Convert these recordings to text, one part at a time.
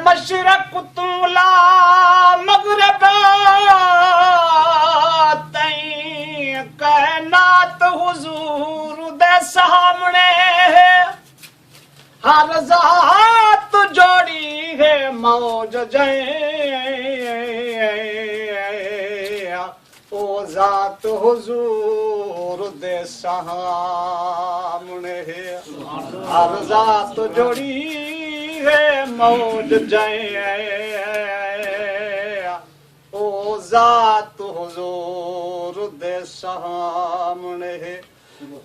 मशरक तुला मगरब तई कायनात हुजूर दे सामने हर जात जोड़ी है मौज जय ओ जात हुजूर दे सामने हर जात जोड़ी है मौज जय ओ जात हुजूर दे सामने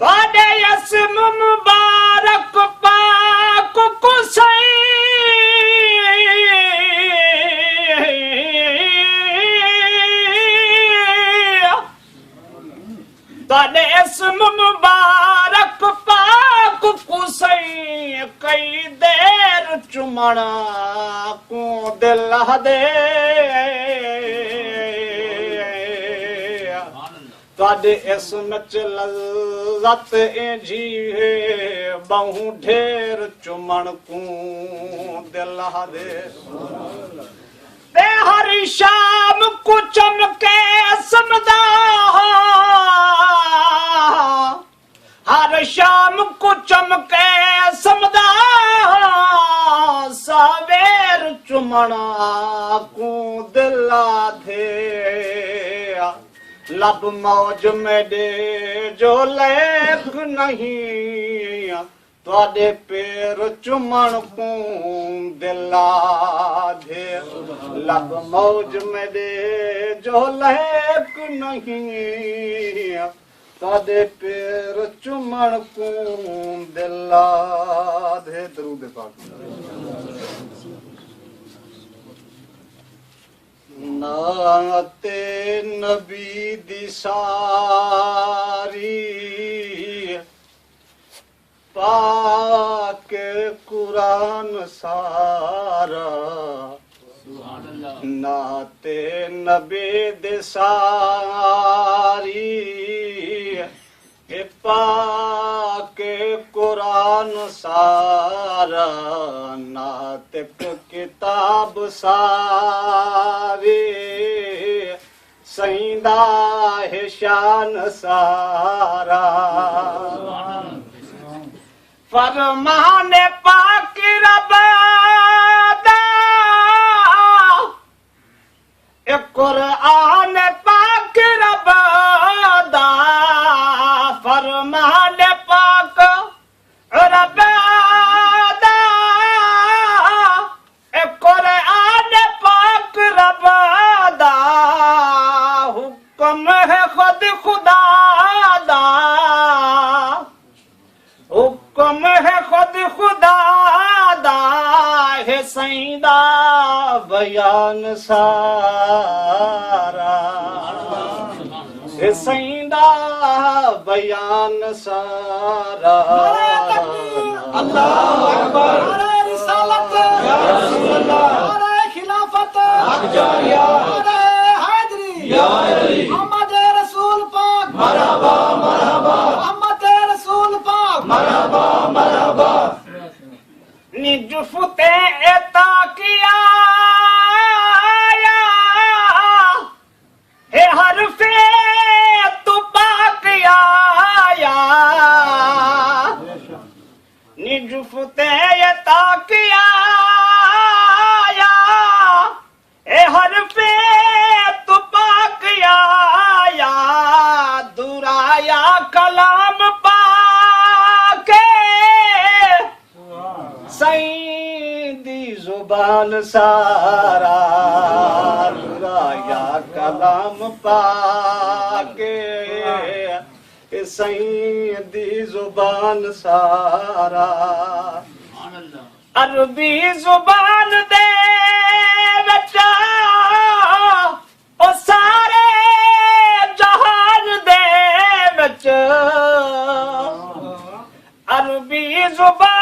बादे यसम मुबारक पाक कुसई बादे यसम मुबारक पाक कुसई कई देर चुमना को दिल दे ताडे इसम च लज़्ज़त जी बहु ढेर चुमण को दिल दे ते हर शाम को चमके समदा हर शाम को चमके समदा सवेर चुमना को दिल दे लब मौज में दे जो लेख नहीं तुआडे पैर चुमण को दिला दे लब मौज में दे जो लेख नहीं तुआडे पैर चुमण को दिला दे दरूद पाक नाते नबी दी सारी पाक कुरान सारा नाते नबी दी सारी पाक कुरान सारा नाते किताब सारी सईदा है शान सारा फरमाने पाक रब दा ए कुरान पाक रब दा फरमाने पाक रब दा ए कुरान पाक रब दा हुक्म है खुद खुदा दा हुक्म है खुद खुदा दा है सईदा बयान सारा है सईदा बयान सारा अल्लाह अकबर नारे रिसालत या रसूल अल्लाह नारे खिलाफत हक जारिया नारे हैदरी या अली मोहम्मद रसूल पाक मरहबा मरहबा मोहम्मद रसूल पाक मरहबा मरहबा निजुफते एता किया हे हरफे तू पाक आया निजुफते एता किया हे हरफे तू पाक आया दुराया कलाम पाके सईदी जुबान सारा दुराया कलाम पाके सईदी जुबान सारा अरबी जुबान दे बच्चा ओ सारे जहान दे बच्चा अरबी जुबान